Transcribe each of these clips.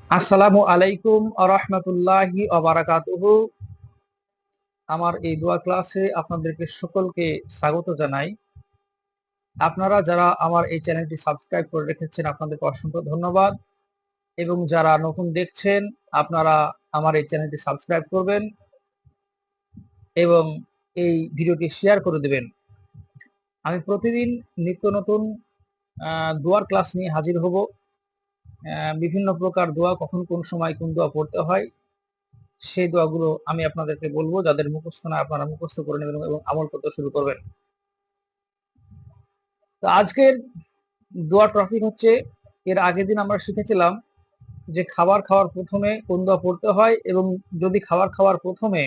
আসসালামু আলাইকুম ওয়া রাহমাতুল্লাহি ওয়া বারাকাতুহু। আমার এই দোয়া ক্লাসে আপনাদেরকে সকলকে স্বাগত জানাই। আপনারা যারা আমার এই চ্যানেলটি সাবস্ক্রাইব করে রেখেছেন আপনাদেরকে অসংখ্য ধন্যবাদ, এবং যারা নতুন দেখছেন আপনারা আমার এই চ্যানেলটি সাবস্ক্রাইব করবেন এবং এই ভিডিওটি শেয়ার করে দেবেন। আমি প্রতিদিন নিত্য নতুন দোয়ার ক্লাস নিয়ে হাজির হব। বিভিন্ন প্রকার দোয়া, কখন কোন সময় কোন দোয়া পড়তে হয় সেই দোয়াগুলো আমি আপনাদেরকে বলবো। যাদের মুখস্থ না আপনারা মুখস্থ করে নেবেন এবং আমল করতে শুরু করবেন। তো আজকের দোয়া টপিক হচ্ছে, এর আগের দিন আমরা শিখেছিলাম যে খাবার খাওয়ার প্রথমে কোন দোয়া পড়তে হয়, এবং যদি খাবার খাওয়ার প্রথমে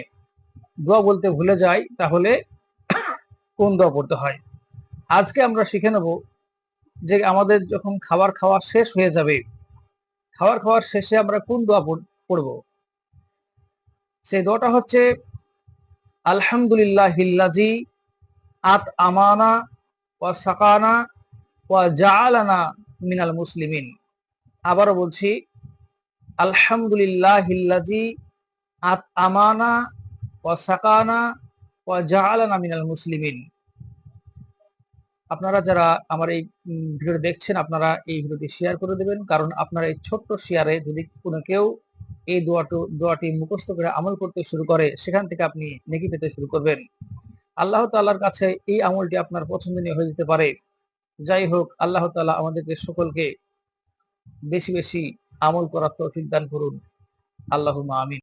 দোয়া বলতে ভুলে যাই তাহলে কোন দোয়া পড়তে হয়। আজকে আমরা শিখে নেব যে আমাদের যখন খাবার খাওয়া শেষ হয়ে যাবে, খাবার খাওয়ার শেষে আমরা কোন দোয়া পড়ব। সেই দোয়াটা হচ্ছে আলহামদুলিল্লাহিল্লাযী আত আমানা ওয়া সাকানা ওয়া জাআলানা মিনাল মুসলিমিন। আবারও বলছি, আলহামদুলিল্লাহিল্লাযী আত আমানা ওয়া সাকানা ওয়া জাআলানা মিনাল মুসলিমিন। আপনারা যারা আমার এই ভিডিওটি দেখছেন আপনারা এই ভিডিওটি শেয়ার করে দেবেন, কারণ আপনার এই ছোট্ট শেয়ারে যদি কোনো কেউ এই দোয়াটি মুখস্থ করে আমল করতে শুরু করে, সেখান থেকে আপনি নেকি পেতে শুরু করবেন। আল্লাহ তাআলার কাছে এই আমলটি আপনার পছন্দনীয় হয়ে যেতে পারে। যাই হোক, আল্লাহ তাআলা আমাদেরকে সকলকে বেশি বেশি আমল করার তৌফিক দান করুন। আল্লাহুম্মা আমিন।